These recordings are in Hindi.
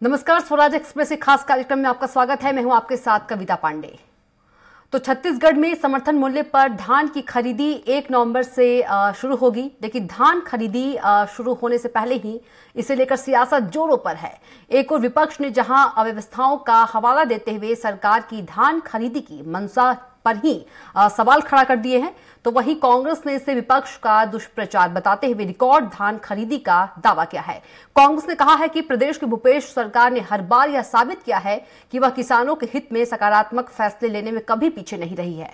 नमस्कार, स्वराज एक्सप्रेस के खास कार्यक्रम में आपका स्वागत है। मैं हूं आपके साथ कविता पांडे। तो छत्तीसगढ़ में समर्थन मूल्य पर धान की खरीदी 1 नवंबर से शुरू होगी, लेकिन धान खरीदी शुरू होने से पहले ही इसे लेकर सियासत जोरों पर है। एक और विपक्ष ने जहां अव्यवस्थाओं का हवाला देते हुए सरकार की धान खरीदी की मंशा पर ही सवाल खड़ा कर दिए हैं, तो वहीं कांग्रेस ने इसे विपक्ष का दुष्प्रचार बताते हुए रिकॉर्ड धान खरीदी का दावा किया है। कांग्रेस ने कहा है कि प्रदेश की भूपेश सरकार ने हर बार यह साबित किया है कि वह किसानों के हित में सकारात्मक फैसले लेने में कभी पीछे नहीं रही है।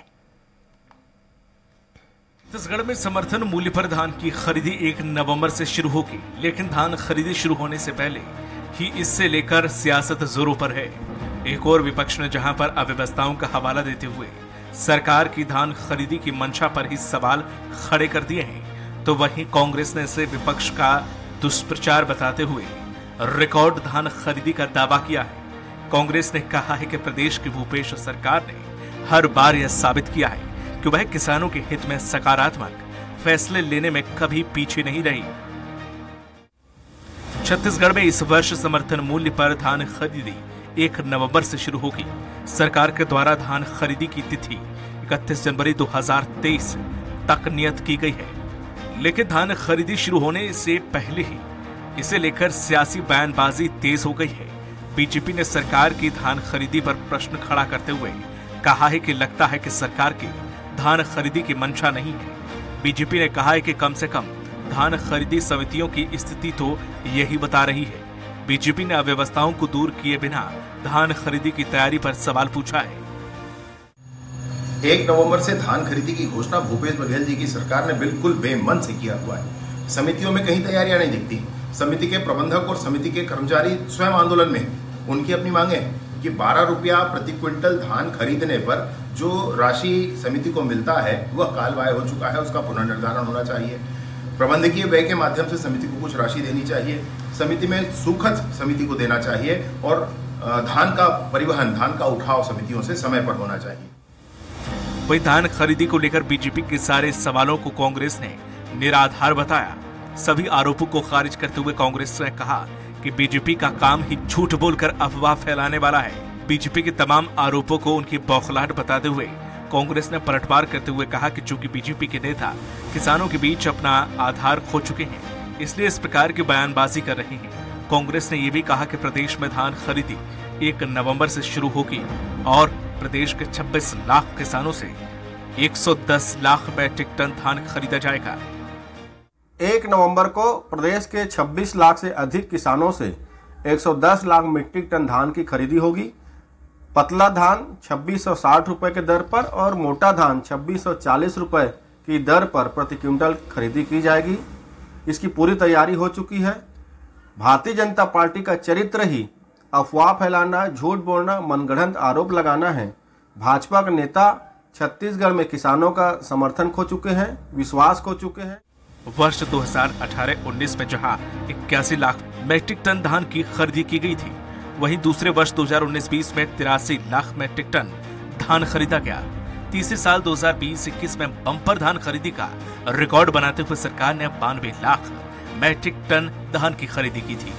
छत्तीसगढ़ में समर्थन मूल्य पर धान की खरीदी 1 नवंबर से शुरू होगी, लेकिन धान खरीदी शुरू होने से पहले ही इससे लेकर सियासत जोरों पर है। एक और विपक्ष ने जहां पर अव्यवस्थाओं का हवाला देते हुए सरकार की धान खरीदी की मंशा पर ही सवाल खड़े कर दिए हैं, तो वहीं कांग्रेस ने इसे विपक्ष का दुष्प्रचार बताते हुए रिकॉर्ड धान खरीदी का दावा किया है। कांग्रेस ने कहा है कि प्रदेश की भूपेश सरकार ने हर बार यह साबित किया है कि वह किसानों के हित में सकारात्मक फैसले लेने में कभी पीछे नहीं रही। छत्तीसगढ़ में इस वर्ष समर्थन मूल्य पर धान खरीदी 1 नवंबर से शुरू होगी। सरकार के द्वारा धान खरीदी की तिथि 31 जनवरी 2023 तक नियत की गई है, लेकिन धान खरीदी शुरू होने से पहले ही इसे लेकर सियासी बयानबाजी तेज हो गई है। बीजेपी ने सरकार की धान खरीदी पर प्रश्न खड़ा करते हुए कहा है कि लगता है कि सरकार की धान खरीदी की मंशा नहीं है। बीजेपी ने कहा है कि कम से कम धान खरीदी समितियों की स्थिति तो यही बता रही है। बीजेपी ने अव्यवस्थाओं को दूर किए बिना धान खरीदी की तैयारी पर सवाल पूछा है। 1 नवंबर से धान खरीदी की घोषणा भूपेश बघेल जी की सरकार ने बिल्कुल बेमन से किया हुआ है। समितियों में कहीं तैयारियां नहीं दिखती। समिति के प्रबंधक और समिति के कर्मचारी स्वयं आंदोलन में। उनकी अपनी मांगे हैं कि 12 रुपया प्रति क्विंटल धान खरीदने पर जो राशि समिति को मिलता है वह कालबाह्य हो चुका है, उसका पुनर्निर्धारण होना चाहिए। प्रबंधकीय व्यय के माध्यम से समिति को कुछ राशि देनी चाहिए। समिति में सुखद समिति को देना चाहिए और धान का परिवहन, धान का उठाव समितियों से समय पर होना चाहिए। वही धान खरीदी को लेकर बीजेपी के सारे सवालों को कांग्रेस ने निराधार बताया। सभी आरोपों को खारिज करते हुए कांग्रेस ने कहा कि बीजेपी का काम ही झूठ बोलकर अफवाह फैलाने वाला है। बीजेपी के तमाम आरोपों को उनकी बौखलाहट बताते हुए कांग्रेस ने पलटवार करते हुए कहा कि चूंकि बीजेपी के नेता किसानों के बीच अपना आधार खो चुके हैं, इसलिए इस प्रकार की बयानबाजी कर रहे हैं। कांग्रेस ने यह भी कहा कि प्रदेश में धान खरीदी 1 नवंबर से शुरू होगी और प्रदेश के 26 लाख किसानों से 110 लाख मैट्रिक टन धान खरीदा जाएगा। 1 नवंबर को प्रदेश के 26 लाख से अधिक किसानों से 110 लाख मीट्रिक टन धान की खरीदी होगी। पतला धान 2660 रुपए के दर पर और मोटा धान 2640 रुपए की दर पर प्रति क्विंटल खरीदी की जाएगी। इसकी पूरी तैयारी हो चुकी है। भारतीय जनता पार्टी का चरित्र ही अफवाह फैलाना, झूठ बोलना, मनगढ़ंत आरोप लगाना है। भाजपा के नेता छत्तीसगढ़ में किसानों का समर्थन खो चुके हैं, विश्वास खो चुके हैं। वर्ष 2018-19 में जहां 81 लाख मैट्रिक टन धान की खरीदी की गई थी, वहीं दूसरे वर्ष 2019-20 में 83 लाख मैट्रिक टन धान खरीदा गया। तीसरे साल 2020-21 में बम्पर धान खरीदी का रिकॉर्ड बनाते हुए सरकार ने 92 लाख मैट्रिक टन धान की खरीदी की थी।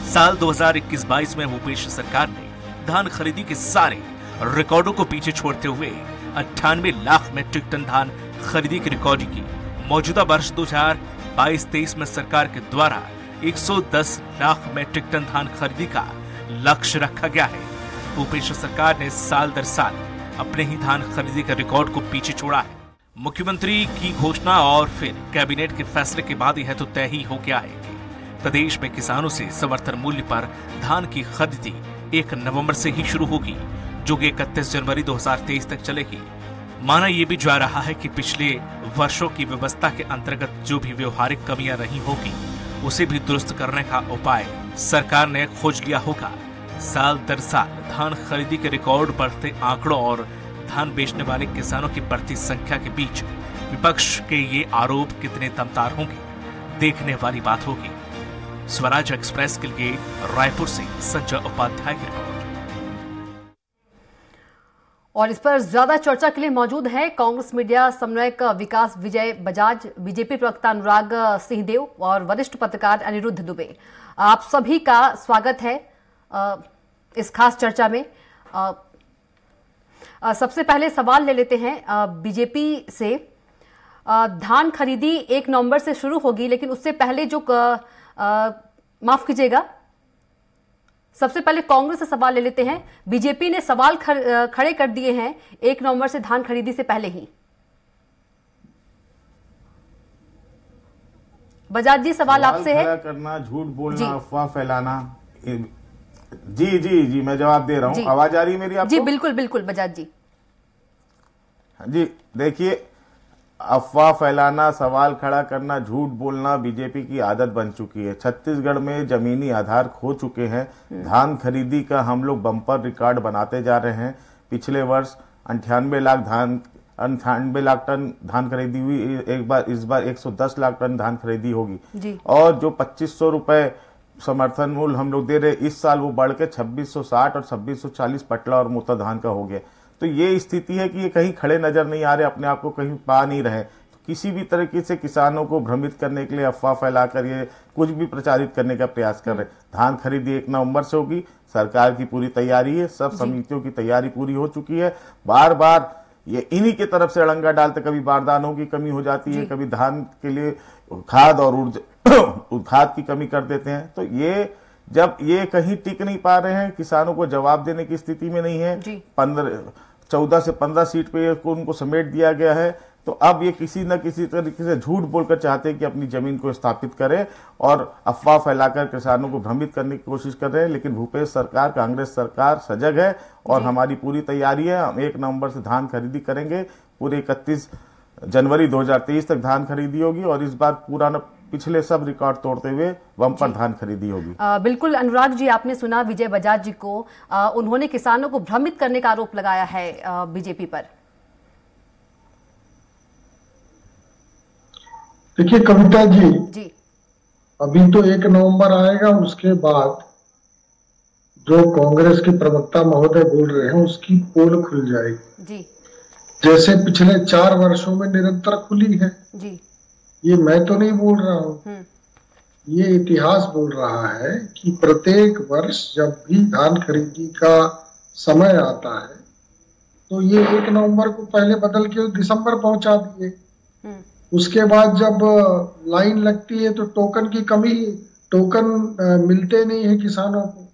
साल 2021-22 में भूपेश सरकार ने धान खरीदी के सारे रिकॉर्डों को पीछे छोड़ते हुए 98 लाख मैट्रिक टन धान खरीदी की रिकॉर्ड की। मौजूदा वर्ष 2022-23 में सरकार के द्वारा 110 लाख मैट्रिक टन धान खरीदी का लक्ष्य रखा गया है। भूपेश सरकार ने साल दर साल अपने ही धान खरीदी के रिकॉर्ड को पीछे छोड़ा है। मुख्यमंत्री की घोषणा और फिर कैबिनेट के फैसले के बाद यह तो तय ही हो गया है कि प्रदेश में किसानों से समर्थन मूल्य पर धान की खरीदी 1 नवंबर से ही शुरू होगी, जो कि 31 जनवरी 2023 तक चलेगी। माना यह भी जा रहा है कि पिछले वर्षों की व्यवस्था के अंतर्गत जो भी व्यवहारिक कमियां रही होगी, उसे भी दुरुस्त करने का उपाय सरकार ने खोज लिया होगा। साल दर साल धान खरीदी के रिकॉर्ड बढ़ते आंकड़ों और धान बेचने वाले किसानों की बढ़ती संख्या के बीच विपक्ष के ये आरोप कितने दमदार होंगे, देखने वाली बात होगी। स्वराज एक्सप्रेस के लिए रायपुर से संजय उपाध्याय की रिपोर्ट। और इस पर ज्यादा चर्चा के लिए मौजूद है कांग्रेस मीडिया समन्वयक विकास विजय बजाज, बीजेपी प्रवक्ता अनुराग सिंहदेव और वरिष्ठ पत्रकार अनिरुद्ध दुबे। आप सभी का स्वागत है। इस खास चर्चा में। सबसे पहले सवाल ले लेते हैं बीजेपी से। धान खरीदी 1 नवंबर से शुरू होगी, लेकिन उससे पहले जो माफ कीजिएगा, सबसे पहले कांग्रेस से सवाल ले लेते हैं। बीजेपी ने सवाल खड़े कर दिए हैं 1 नवंबर से धान खरीदी से पहले ही। बजाज जी, सवाल आपसे है। करना, झूठ बोलना, अफवाह फैलाना। जी जी जी, मैं जवाब दे रहा हूँ। आवाज आ रही है मेरी आपको? जी बिल्कुल बिल्कुल बजाज जी। जी देखिए, अफवाह फैलाना, सवाल खड़ा करना, झूठ बोलना बीजेपी की आदत बन चुकी है। छत्तीसगढ़ में जमीनी आधार खो चुके हैं। धान खरीदी का हम लोग बम्पर रिकॉर्ड बनाते जा रहे हैं। पिछले वर्ष 98 लाख टन धान खरीदी हुई। इस बार 110 लाख टन धान खरीदी होगी। और जो 2500 रुपए समर्थन मूल्य हम लोग दे रहे, इस साल वो बढ़ के 2660 और 2640 पटला और मोटा धान का हो गया। तो ये स्थिति है कि ये कहीं खड़े नजर नहीं आ रहे, अपने आप को कहीं पा नहीं रहे। तो किसी भी तरीके से किसानों को भ्रमित करने के लिए अफवाह फैलाकर ये कुछ भी प्रचारित करने का प्रयास कर रहे। धान खरीदी 1 नवंबर से होगी। सरकार की पूरी तैयारी है, सब समितियों की तैयारी पूरी हो चुकी है। बार बार ये इन्हीं की तरफ से अड़ंगा डालते, कभी बारदानों की कमी हो जाती है, कभी धान के लिए खाद और खाद की कमी कर देते हैं। तो ये जब ये कहीं टिक नहीं पा रहे हैं, किसानों को जवाब देने की स्थिति में नहीं है, 14 से 15 सीट पे उनको समेट दिया गया है, तो अब ये किसी न किसी तरीके से झूठ बोलकर चाहते हैं कि अपनी जमीन को स्थापित करें और अफवाह फैलाकर किसानों को भ्रमित करने की कोशिश कर रहे हैं। लेकिन भूपेश सरकार, कांग्रेस सरकार सजग है और हमारी पूरी तैयारी है। हम 1 नवंबर से धान खरीदी करेंगे। पूरे 31 जनवरी 2023 तक धान खरीदी होगी और इस बार पुराना पिछले सब रिकॉर्ड तोड़ते हुए बम्पर धान खरीदी होगी। बिल्कुल अनुराग जी, आपने सुना विजय बजाज जी को। उन्होंने किसानों को भ्रमित करने का आरोप लगाया है बीजेपी पर। देखिए कविता जी, अभी तो 1 नवंबर आएगा, उसके बाद जो कांग्रेस के प्रवक्ता महोदय बोल रहे हैं उसकी पोल खुल जाएगी जी, जैसे पिछले 4 वर्षों में निरंतर खुली है जी। ये मैं तो नहीं बोल रहा हूँ, ये इतिहास बोल रहा है कि प्रत्येक वर्ष जब भी धान खरीदी का समय आता है तो ये 1 नवंबर को पहले बदल के दिसंबर पहुंचा दिए। उसके बाद जब लाइन लगती है तो टोकन की कमी, टोकन मिलते नहीं है किसानों को,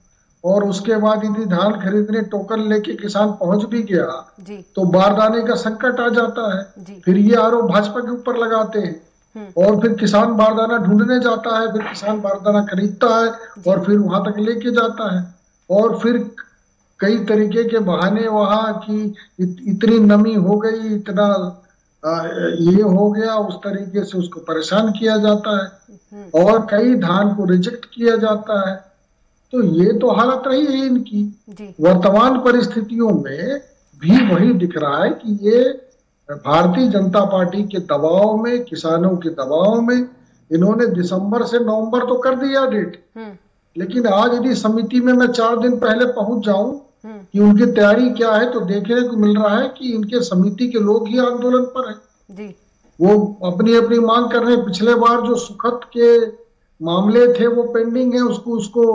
और उसके बाद यदि धान खरीदने टोकन लेके किसान पहुंच भी गया तो बारदाने का संकट आ जाता है। फिर ये आरोप भाजपा के ऊपर लगाते हैं और फिर किसान बारदाना ढूंढने जाता है, फिर किसान बारदाना खरीदता है और फिर वहां तक लेके जाता है, और फिर कई तरीके के बहाने वहां की इतनी नमी हो गई, इतना ये हो गया, उस तरीके से उसको परेशान किया जाता है और कई धान को रिजेक्ट किया जाता है। तो ये तो हालत रही है इनकी। वर्तमान परिस्थितियों में भी वही दिख रहा है कि ये भारतीय जनता पार्टी के दबाव में, किसानों के दबाव में इन्होंने दिसंबर से नवंबर तो कर दिया डेट, लेकिन आज यदि समिति में मैं 4 दिन पहले पहुंच जाऊं कि उनकी तैयारी क्या है तो देखने को मिल रहा है कि इनके समिति के लोग ही आंदोलन पर है। वो अपनी अपनी मांग कर रहे हैं। पिछले बार जो सुखद के मामले थे वो पेंडिंग है, उसको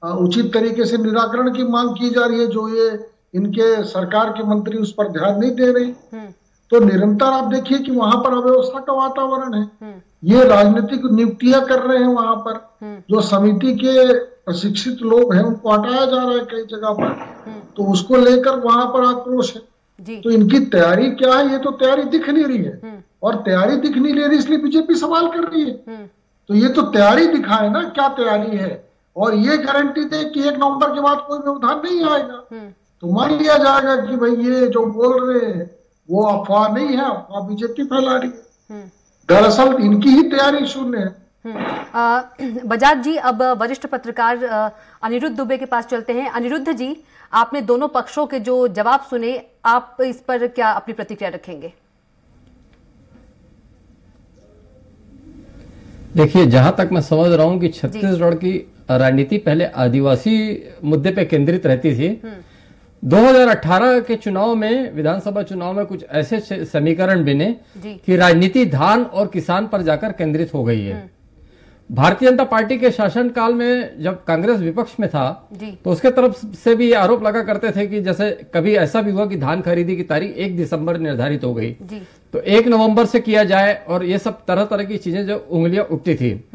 उचित तरीके से निराकरण की मांग की जा रही है, जो ये इनके सरकार के मंत्री उस पर ध्यान नहीं दे रहे। तो निरंतर आप देखिए कि वहां पर अव्यवस्था का वातावरण है। ये राजनीतिक नियुक्तियां कर रहे हैं वहां पर, जो समिति के प्रशिक्षित लोग हैं उनको हटाया जा रहा है कई जगह पर, तो उसको लेकर वहां पर आक्रोश है। तो इनकी तैयारी क्या है, ये तो तैयारी दिख नहीं रही है, और तैयारी दिख नहीं रही इसलिए बीजेपी सवाल कर रही है। तो ये तो तैयारी दिखाए ना, क्या तैयारी है, और ये गारंटी दे कि 1 नवंबर के बाद कोई व्यवधान नहीं आएगा, तो मान लिया जाएगा कि भाई ये जो बोल रहे हैं वो अफवाह नहीं है, अफवाह बीजेपी फैला रही है। दरअसल इनकी ही तैयारी शून्य है। बजाज जी, अब वरिष्ठ पत्रकार अनिरुद्ध दुबे के पास चलते हैं। अनिरुद्ध जी, आपने दोनों पक्षों के जो जवाब सुने, आप इस पर क्या अपनी प्रतिक्रिया रखेंगे? देखिए, जहां तक मैं समझ रहा हूं कि छत्तीसगढ़ की राजनीति पहले आदिवासी मुद्दे पे केंद्रित रहती थी। 2018 के चुनाव में, विधानसभा चुनाव में कुछ ऐसे समीकरण बने कि राजनीति धान और किसान पर जाकर केंद्रित हो गई है। भारतीय जनता पार्टी के शासनकाल में जब कांग्रेस विपक्ष में था जी। तो उसके तरफ से भी आरोप लगा करते थे कि जैसे कभी ऐसा भी हुआ कि धान खरीदी की तारीख 1 दिसंबर निर्धारित हो गई जी। तो 1 नवंबर से किया जाए, और ये सब तरह तरह की चीजें जो उंगलियां उठती थी,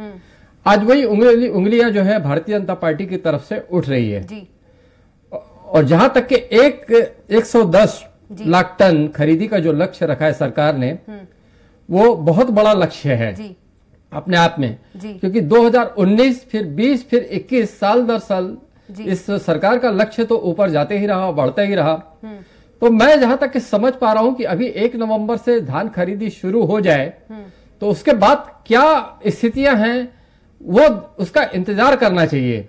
आज वही उंगलियां जो है भारतीय जनता पार्टी की तरफ से उठ रही है जी। और जहां तक के 110 लाख टन खरीदी का जो लक्ष्य रखा है सरकार ने, वो बहुत बड़ा लक्ष्य है जी। अपने आप में, जी। क्योंकि 2019 फिर 20 फिर 21 साल दर साल इस सरकार का लक्ष्य तो ऊपर जाते ही रहा, बढ़ता ही रहा। तो मैं जहां तक कि समझ पा रहा हूं कि अभी 1 नवंबर से धान खरीदी शुरू हो जाए तो उसके बाद क्या स्थितियां हैं वो उसका इंतजार करना चाहिए।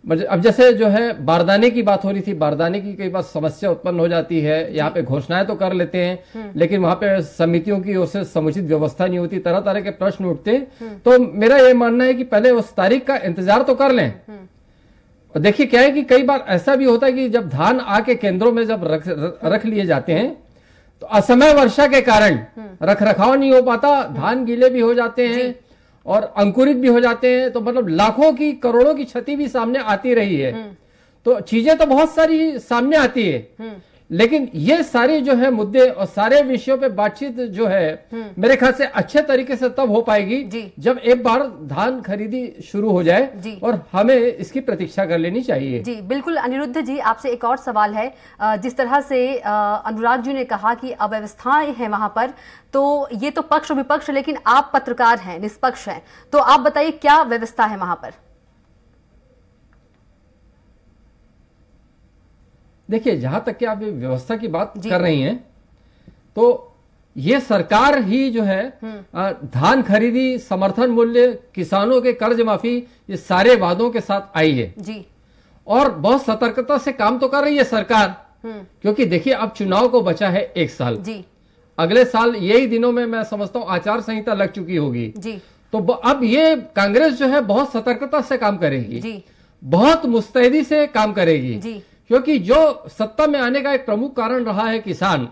अब जैसे जो है बारदाने की बात हो रही थी, बारदाने की कई बार समस्या उत्पन्न हो जाती है, यहाँ पे घोषणाएं तो कर लेते हैं लेकिन वहां पे समितियों की ओर से समुचित व्यवस्था नहीं होती, तरह तरह के प्रश्न उठते हैं। तो मेरा ये मानना है कि पहले उस तारीख का इंतजार तो कर लें। और देखिए क्या है कि कई बार ऐसा भी होता है कि जब धान आके केंद्रों में जब रख लिए जाते हैं तो असमय वर्षा के कारण रख रखाव नहीं हो पाता, धान गीले भी हो जाते हैं और अंकुरित भी हो जाते हैं, तो मतलब लाखों की करोड़ों की क्षति भी सामने आती रही है। तो चीजें तो बहुत सारी सामने आती है, लेकिन ये सारे जो है मुद्दे और सारे विषयों पे बातचीत जो है मेरे ख्याल से अच्छे तरीके से तब हो पाएगी जब एक बार धान खरीदी शुरू हो जाए, और हमें इसकी प्रतीक्षा कर लेनी चाहिए। जी बिल्कुल। अनिरुद्ध जी, आपसे एक और सवाल है। जिस तरह से अनुराग जी ने कहा कि अव्यवस्थाएं हैं वहां पर, तो ये तो पक्ष और विपक्ष, लेकिन आप पत्रकार हैं, निष्पक्ष हैं, तो आप बताइए क्या व्यवस्था है वहां पर? देखिए, जहां तक कि आप व्यवस्था की बात कर रही हैं, तो ये सरकार ही जो है धान खरीदी, समर्थन मूल्य, किसानों के कर्ज माफी, ये सारे वादों के साथ आई है जी। और बहुत सतर्कता से काम तो कर रही है सरकार, क्योंकि देखिए अब चुनाव को बचा है 1 साल जी। अगले साल यही दिनों में मैं समझता हूं आचार संहिता लग चुकी होगी जी। तो अब ये कांग्रेस जो है बहुत सतर्कता से काम करेगी जी, बहुत मुस्तैदी से काम करेगी जी, क्योंकि जो सत्ता में आने का एक प्रमुख कारण रहा है किसान,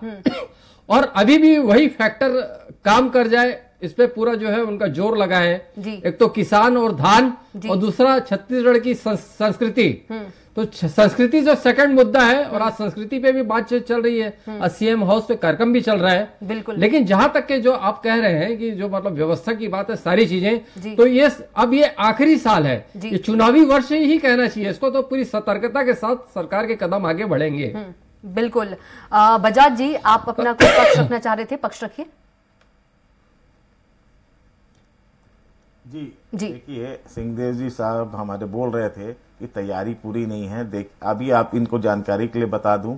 और अभी भी वही फैक्टर काम कर जाए, इस पे पूरा जो है उनका जोर लगा है। एक तो किसान और धान, और दूसरा छत्तीसगढ़ की संस्कृति। तो संस्कृति जो सेकंड मुद्दा है, और आज संस्कृति पे भी बातचीत चल रही है, सीएम हाउस पे कार्यक्रम भी चल रहा है बिल्कुल। लेकिन जहां तक के जो आप कह रहे हैं कि जो मतलब व्यवस्था की बात है, सारी चीजें, तो ये अब ये आखिरी साल है, ये चुनावी वर्ष ही कहना चाहिए इसको, तो पूरी सतर्कता के साथ सरकार के कदम आगे बढ़ेंगे। बिल्कुल। बजाज जी, आप अपना कोई पक्ष रखना चाह रहे थे, पक्ष रखिए। जी देखिए, सिंहदेव जी साहब हमारे बोल रहे थे कि तैयारी पूरी नहीं है। अभी आप इनको जानकारी के लिए बता दूं,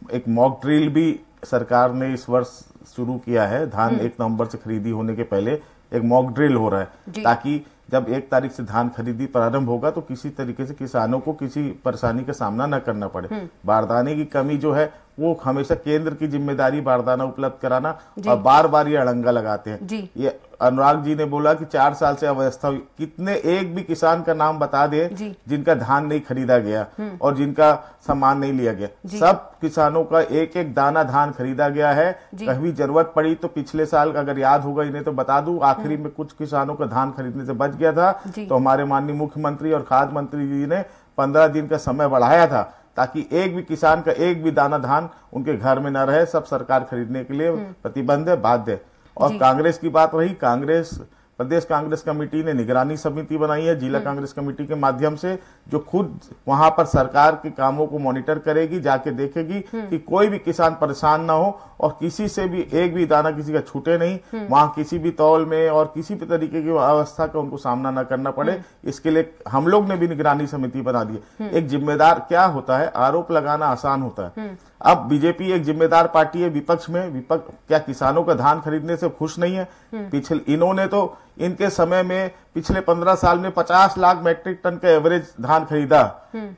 एक मॉक ड्रिल भी सरकार ने इस वर्ष शुरू किया है। धान 1 नवंबर से खरीदी होने के पहले एक मॉक ड्रिल हो रहा है, ताकि जब 1 तारीख से धान खरीदी प्रारंभ होगा तो किसी तरीके से किसानों को किसी परेशानी का सामना न करना पड़े। बारदाने की कमी जो है वो हमेशा केंद्र की जिम्मेदारी बारदाना उपलब्ध कराना, और बार बार ये अड़ंगा लगाते हैं। ये अनुराग जी ने बोला कि 4 साल से अव्यवस्था हुई, कितने एक भी किसान का नाम बता दे जिनका धान नहीं खरीदा गया और जिनका सामान नहीं लिया गया। सब किसानों का एक एक दाना धान खरीदा गया है। कभी जरूरत पड़ी तो पिछले साल अगर याद होगा इन्हें तो बता दूं, आखिरी में कुछ किसानों का धान खरीदने से बच गया था, तो हमारे माननीय मुख्यमंत्री और खाद्य मंत्री जी ने 15 दिन का समय बढ़ाया था, ताकि एक भी किसान का एक भी दाना धान उनके घर में न रहे। सब सरकार खरीदने के लिए प्रतिबंध है, बाध्य है। और कांग्रेस की बात रही, प्रदेश कांग्रेस कमेटी ने निगरानी समिति बनाई है जिला कांग्रेस कमेटी के माध्यम से, जो खुद वहां पर सरकार के कामों को मॉनिटर करेगी, जाके देखेगी कि कोई भी किसान परेशान ना हो और किसी से भी एक भी दाना किसी का छूटे नहीं, वहां किसी भी तौल में और किसी भी तरीके की अवस्था का उनको सामना न करना पड़े। इसके लिए हम लोग ने भी निगरानी समिति बना दी है। एक जिम्मेदार क्या होता है, आरोप लगाना आसान होता है। अब बीजेपी एक जिम्मेदार पार्टी है विपक्ष में, विपक्ष क्या किसानों का धान खरीदने से खुश नहीं है? पिछले इन्होंने तो इनके समय में पिछले 15 साल में 50 लाख मैट्रिक टन का एवरेज धान खरीदा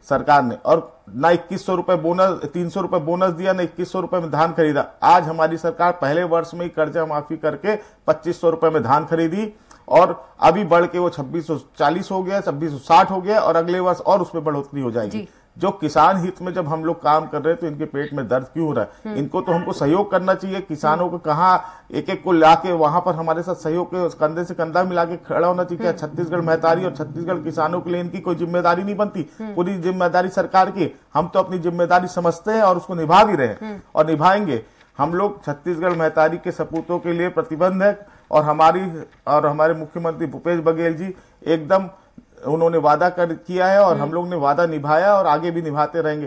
सरकार ने, और ना 2100 रुपए बोनस, 300 रुपए बोनस दिया, ना 2100 रुपए में धान खरीदा। आज हमारी सरकार पहले वर्ष में ही कर्जा माफी करके 2500 रुपए में धान खरीदी, और अभी बढ़ के वो 2640 हो गया, 2660 हो गया, और अगले वर्ष और उसमें बढ़ोतरी हो जाएगी। जो किसान हित में जब हम लोग काम कर रहे हैं तो इनके पेट में दर्द क्यों हो रहा है? इनको तो हमको सहयोग करना चाहिए, किसानों को कहाँ एक एक को लाके वहां पर हमारे साथ सहयोग के कंधे से कंधा मिला के खड़ा होना चाहिए। क्या छत्तीसगढ़ महतारी और छत्तीसगढ़ किसानों के लिए इनकी कोई जिम्मेदारी नहीं बनती? पूरी जिम्मेदारी सरकार की। हम तो अपनी जिम्मेदारी समझते हैं और उसको निभा भी रहे हैं और निभाएंगे। हम लोग छत्तीसगढ़ महतारी के सपूतों के लिए प्रतिबद्ध है और हमारे मुख्यमंत्री भूपेश बघेल जी एकदम उन्होंने वादा किया है और हम लोग ने वादा निभाया और आगे भी निभाते रहेंगे।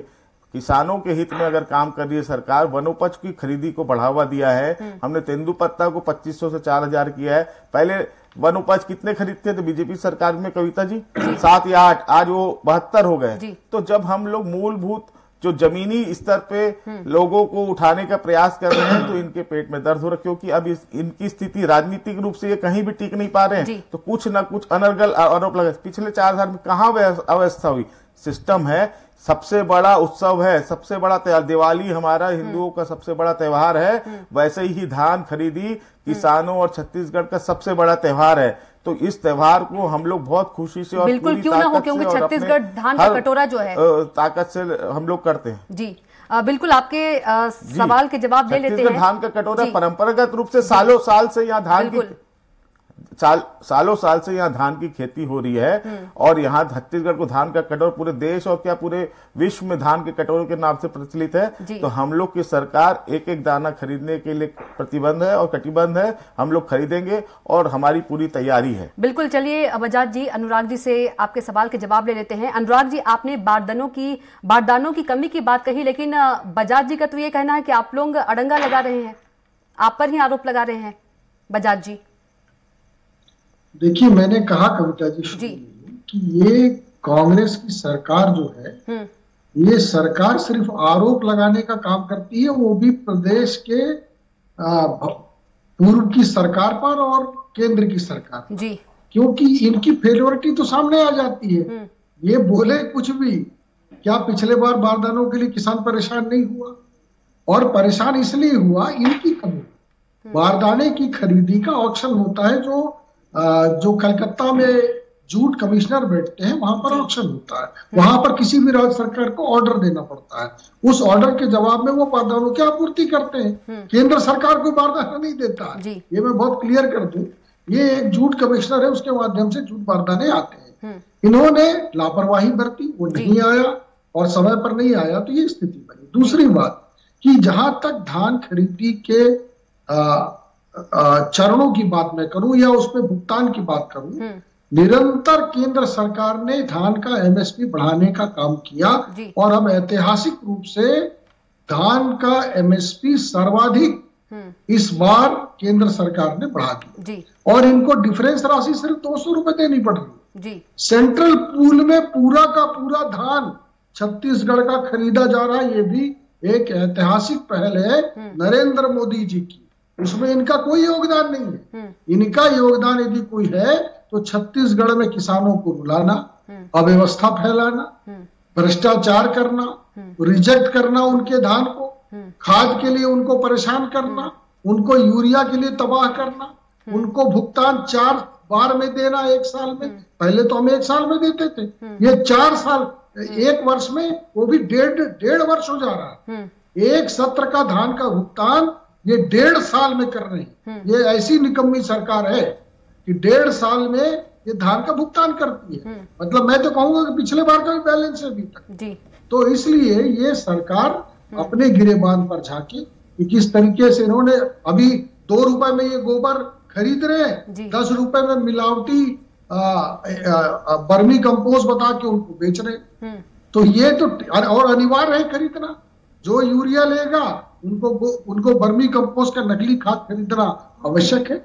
किसानों के हित में अगर काम कर रही है सरकार, वनोपज की खरीदी को बढ़ावा दिया है। हमने तेंदुपत्ता को 2500 से 4000 किया है। पहले वनोपज कितने खरीदते थे बीजेपी सरकार में कविता जी? 7 या 8, आज वो 72 हो गए। तो जब हम लोग मूलभूत जो जमीनी स्तर पे लोगों को उठाने का प्रयास कर रहे हैं तो इनके पेट में दर्द हो रहा है, क्योंकि अब इनकी स्थिति राजनीतिक रूप से ये कहीं भी टिक नहीं पा रहे हैं। तो कुछ ना कुछ अनर्गल आरोप लगे। पिछले 4 साल में कहाँ अवस्था हुई? सिस्टम है, सबसे बड़ा उत्सव है, सबसे बड़ा त्योहार दिवाली हमारा हिंदुओं का सबसे बड़ा त्योहार है, वैसे ही धान खरीदी किसानों और छत्तीसगढ़ का सबसे बड़ा त्योहार है। तो इस त्योहार को हम लोग बहुत खुशी से और बिल्कुल क्यों ना हो, क्योंकि छत्तीसगढ़ धान का कटोरा जो है ताकत से हम लोग करते हैं। जी बिल्कुल, आपके सवाल के जवाब दे लेते हैं। धान का कटोरा परंपरागत रूप से सालों साल से यहाँ धान की सालों साल से यहाँ धान की खेती हो रही है और यहाँ छत्तीसगढ़ को धान का कटोरा पूरे देश और क्या पूरे विश्व में धान के कटोरे के नाम से प्रचलित है। तो हम लोग की सरकार एक एक दाना खरीदने के लिए प्रतिबद्ध है और कटिबद्ध है। हम लोग खरीदेंगे और हमारी पूरी तैयारी है। बिल्कुल, चलिए बजाज जी, अनुराग जी से आपके सवाल के जवाब ले लेते हैं। अनुराग जी, आपने बारदानों की कमी की बात कही, लेकिन बजाज जी का तो ये कहना है कि आप लोग अड़ंगा लगा रहे हैं, आप पर ही आरोप लगा रहे हैं। बजाज जी देखिए, मैंने कहा कविता जी कि ये कांग्रेस की सरकार जो है, ये सरकार सिर्फ आरोप लगाने का काम करती है, वो भी प्रदेश के पूर्व की सरकार पर और केंद्र की सरकार पर। जी, क्योंकि इनकी फेवरिटी तो सामने आ जाती है। ये बोले कुछ भी, क्या पिछले बार बारदानों के लिए किसान परेशान नहीं हुआ? और परेशान इसलिए हुआ इनकी कमी। बारदाने की खरीदी का ऑक्शन होता है, जो कलकत्ता में जूट कमिश्नर बैठते हैं, वहां पर ऑक्शन होता है। वहां पर किसी भी राज्य सरकार को ऑर्डर देना पड़ता है। उस ऑर्डर के जवाब में वो बारदानों की आपूर्ति करते हैं। केंद्र सरकार को बारदाना नहीं देता है। ये मैं बहुत क्लियर कर दूं, ये एक जूट कमिश्नर है, उसके माध्यम से जूट बारदाने आते हैं। इन्होंने लापरवाही बरती, वो नहीं आया और समय पर नहीं आया, तो ये स्थिति बनी। दूसरी बात कि जहां तक धान खरीदी के चरणों की बात मैं करूं या उसमें भुगतान की बात करूं, निरंतर केंद्र सरकार ने धान का एमएसपी बढ़ाने का काम किया और अब ऐतिहासिक रूप से धान का एमएसपी सर्वाधिक इस बार केंद्र सरकार ने बढ़ा दिया और इनको डिफरेंस राशि सिर्फ 200 रुपए देनी पड़ रही। सेंट्रल पूल में पूरा का पूरा धान छत्तीसगढ़ का खरीदा जा रहा है। ये भी एक ऐतिहासिक पहल है नरेंद्र मोदी जी की, उसमें इनका कोई योगदान नहीं है। इनका योगदान यदि कोई है तो छत्तीसगढ़ में किसानों को रुलाना, अव्यवस्था फैलाना, भ्रष्टाचार करना, रिजेक्ट करना उनके धान को, खाद के लिए उनको परेशान करना, उनको यूरिया के लिए तबाह करना, उनको भुगतान 4 बार में देना 1 साल में। पहले तो हम 1 साल में देते थे, ये 4 साल 1 वर्ष में, वो भी डेढ़ वर्ष हो जा रहा है। एक सत्र का धान का भुगतान ये 1.5 साल में कर रहे हैं। ये ऐसी निकम्मी सरकार है कि 1.5 साल में ये धान का भुगतान करती है। मतलब मैं तो कहूंगा कि पिछले बार का भी बैलेंस है अभी तक। तो इसलिए ये सरकार अपने गिरेबान पर झांकी कि किस तरीके से इन्होंने अभी 2 रुपए में ये गोबर खरीद रहे हैं, 10 रुपए में मिलावटी बर्मी कंपोस्ट बता के उनको बेच रहे। तो ये तो और अनिवार्य है खरीदना। जो यूरिया लेगा उनको बर्मी कंपोस्ट का नकली खाद खरीदना आवश्यक है।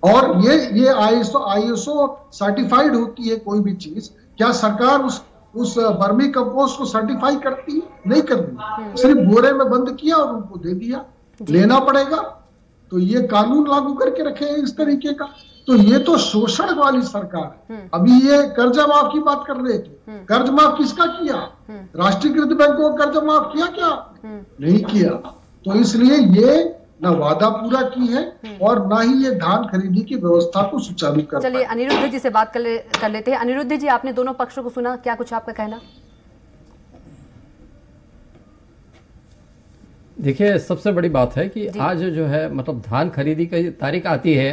और ये आईएसओ सर्टिफाइड होती है कोई भी चीज। क्या सरकार उस बर्मी कंपोस्ट को सर्टिफाई करती है? नहीं करती, सिर्फ बोरे में बंद किया और उनको दे दिया। लेना पड़ेगा, तो ये कानून लागू करके रखे हैं इस तरीके का। तो ये तो शोषण वाली सरकार है। अभी ये कर्जा माफ की बात कर रहे थे, कर्ज माफ किसका किया? राष्ट्रीयकृत बैंकों का कर्जा माफ किया क्या? नहीं किया। तो इसलिए ये न वादा पूरा की है और ना ही ये धान खरीदी की व्यवस्था को सुचारू कर। चलिए अनिरुद्ध जी से बात कर लेते हैं। अनिरुद्ध जी, आपने दोनों पक्षों को सुना, क्या कुछ आपका कहना? देखिए, सबसे बड़ी बात है कि आज जो है मतलब धान खरीदी की तारीख आती है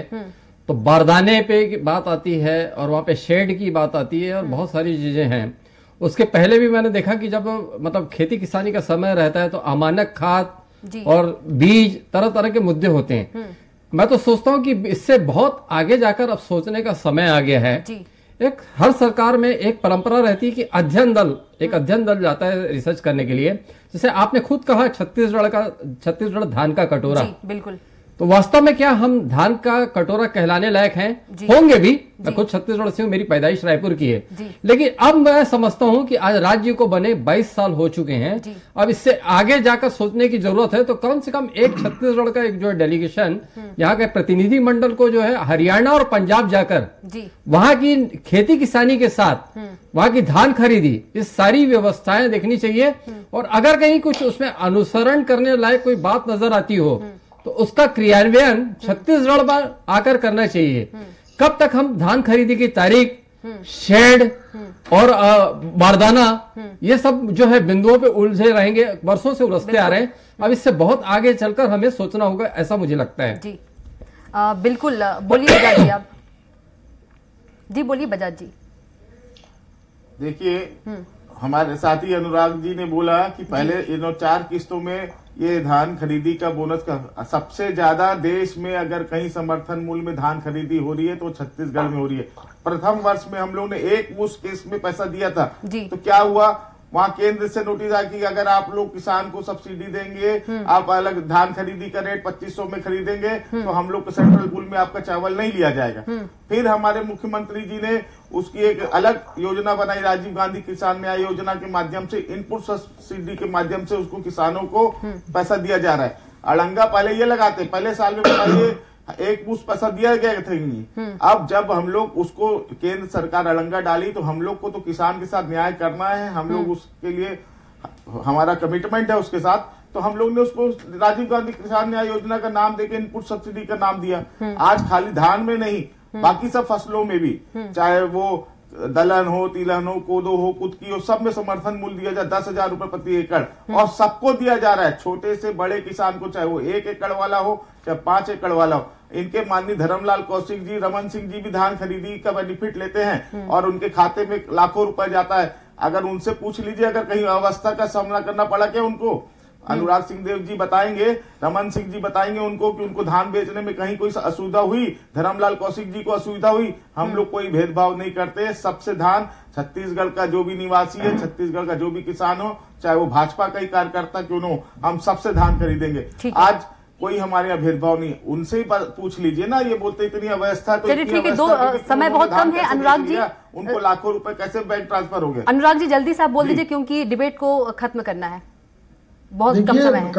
तो बारदाने पे की बात आती है और वहां पे शेड की बात आती है और बहुत सारी चीजें हैं। उसके पहले भी मैंने देखा कि जब मतलब खेती किसानी का समय रहता है तो अमानक खाद और बीज तरह तरह के मुद्दे होते हैं। मैं तो सोचता हूं कि इससे बहुत आगे जाकर अब सोचने का समय आ गया है। एक हर सरकार में एक परंपरा रहती है कि अध्ययन दल जाता है रिसर्च करने के लिए। जैसे आपने खुद कहा छत्तीसगढ़ धान का कटोरा, बिल्कुल। तो वास्तव में क्या हम धान का कटोरा कहलाने लायक हैं? होंगे भी। मैं खुद छत्तीसगढ़ से हूं, मेरी पैदाइश रायपुर की है, लेकिन अब मैं समझता हूं कि आज राज्य को बने 22 साल हो चुके हैं। अब इससे आगे जाकर सोचने की जरूरत है। तो कम से कम एक छत्तीसगढ़ का एक जो डेलीगेशन यहाँ के प्रतिनिधि मंडल को जो है हरियाणा और पंजाब जाकर वहां की खेती किसानी के साथ वहां की धान खरीदी, इस सारी व्यवस्थाएं देखनी चाहिए। और अगर कहीं कुछ उसमें अनुसरण करने लायक कोई बात नजर आती हो तो उसका क्रियान्वयन छत्तीसगढ़ में आकर करना चाहिए। कब तक हम धान खरीदी की तारीख, शेड और बारदाना, ये सब जो है बिंदुओं पे उलझे रहेंगे, वर्षों से उलझते आ रहे हैं। अब इससे बहुत आगे चलकर हमें सोचना होगा, ऐसा मुझे लगता है। जी बिल्कुल। बोलिए बजाज जी, आप जी बोलिए बजाज जी। देखिए, हमारे साथी अनुराग जी ने बोला कि पहले इन 4 किस्तों में ये धान खरीदी का बोनस का सबसे ज्यादा देश में अगर कहीं समर्थन मूल्य में धान खरीदी हो रही है तो छत्तीसगढ़ में हो रही है। प्रथम वर्ष में हम लोग ने एक मुश्त किस्त में पैसा दिया था, तो क्या हुआ, वहाँ केंद्र से नोटिस आया कि अगर आप लोग किसान को सब्सिडी देंगे, आप अलग धान खरीदी का रेट 2500 में खरीदेंगे तो हम लोग को सेंट्रल पूल में आपका चावल नहीं लिया जाएगा। फिर हमारे मुख्यमंत्री जी ने उसकी एक अलग योजना बनाई, राजीव गांधी किसान न्याय योजना के माध्यम से इनपुट सब्सिडी के माध्यम से उसको किसानों को पैसा दिया जा रहा है। अड़ंगा पहले ये लगाते, पहले साल में बताइए एक मुश्त पैसा दिया गया था। अब जब हम लोग उसको केंद्र सरकार अड़ंगा डाली तो हम लोग को तो किसान के साथ न्याय करना है, हम लोग उसके लिए हमारा कमिटमेंट है उसके साथ, तो हम लोग ने उसको राजीव गांधी किसान न्याय योजना का नाम देके इनपुट सब्सिडी का नाम दिया। आज खाली धान में नहीं, बाकी सब फसलों में भी, चाहे वो दलहन हो, तिलहन हो, कोदो हो, कुटकी हो, सब में समर्थन मूल्य दिया जाए 10,000 रुपए प्रति एकड़, और सबको दिया जा रहा है, छोटे से बड़े किसान को, चाहे वो 1 एकड़ वाला हो चाहे 5 एकड़ वाला हो। इनके माननीय धर्मलाल कौशिक जी, रमन सिंह जी भी धान खरीदी का बेनिफिट लेते हैं और उनके खाते में लाखों रुपए जाता है। अगर उनसे पूछ लीजिए अगर कहीं अवस्था का सामना करना पड़ा क्या उनको, अनुराग सिंह देव जी बताएंगे, रमन सिंह जी बताएंगे उनको कि उनको धान बेचने में कहीं कोई असुविधा हुई, धर्मलाल कौशिक जी को असुविधा हुई। हम लोग कोई भेदभाव नहीं करते, सबसे धान छत्तीसगढ़ का जो भी निवासी है, छत्तीसगढ़ का जो भी किसान हो, चाहे वो भाजपा का ही कार्यकर्ता क्यों न हो, हम सबसे धान खरीदेंगे। आज कोई हमारे यहाँ भेदभाव नहीं है, उनसे ही पूछ लीजिए ना। ये बोलते इतनी अव्यवस्था, तो चलिए ठीक है, समय बहुत कम है। अनुराग जी, उनको लाखों रुपए कैसे बैंक ट्रांसफर हो गए? अनुराग जी जल्दी से आप बोल दीजिए क्योंकि डिबेट को खत्म करना है, बहुत कम समय है।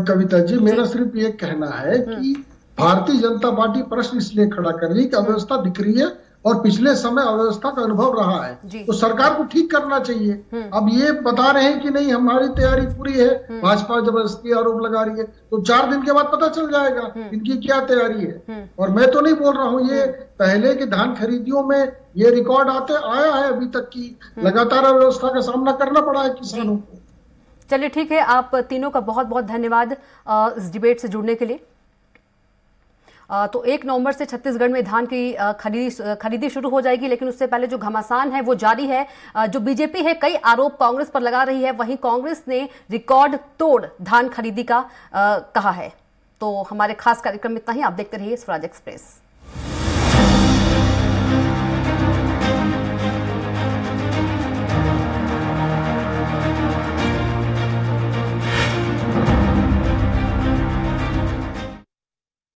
कविता जी, मेरा सिर्फ ये कहना है कि भारतीय जनता पार्टी प्रश्न इसलिए खड़ा कर रही है कि अव्यवस्था दिख रही है और पिछले समय अव्यवस्था का अनुभव रहा है, तो सरकार को ठीक करना चाहिए। अब ये बता रहे हैं कि नहीं हमारी तैयारी पूरी है, भाजपा जबरदस्ती आरोप लगा रही है, तो 4 दिन के बाद पता चल जाएगा इनकी क्या तैयारी है। और मैं तो नहीं बोल रहा हूँ, ये पहले के धान खरीदियों में ये रिकॉर्ड आते आया है अभी तक की लगातार अव्यवस्था का सामना करना पड़ा है किसानों को। चलिए ठीक है, आप तीनों का बहुत बहुत धन्यवाद इस डिबेट से जुड़ने के लिए। तो 1 नवंबर से छत्तीसगढ़ में धान की खरीदी शुरू हो जाएगी, लेकिन उससे पहले जो घमासान है वो जारी है। जो बीजेपी है कई आरोप कांग्रेस पर लगा रही है, वहीं कांग्रेस ने रिकॉर्ड तोड़ धान खरीदी का कहा है। तो हमारे खास कार्यक्रम में इतना ही। आप देखते रहिए स्वराज एक्सप्रेस।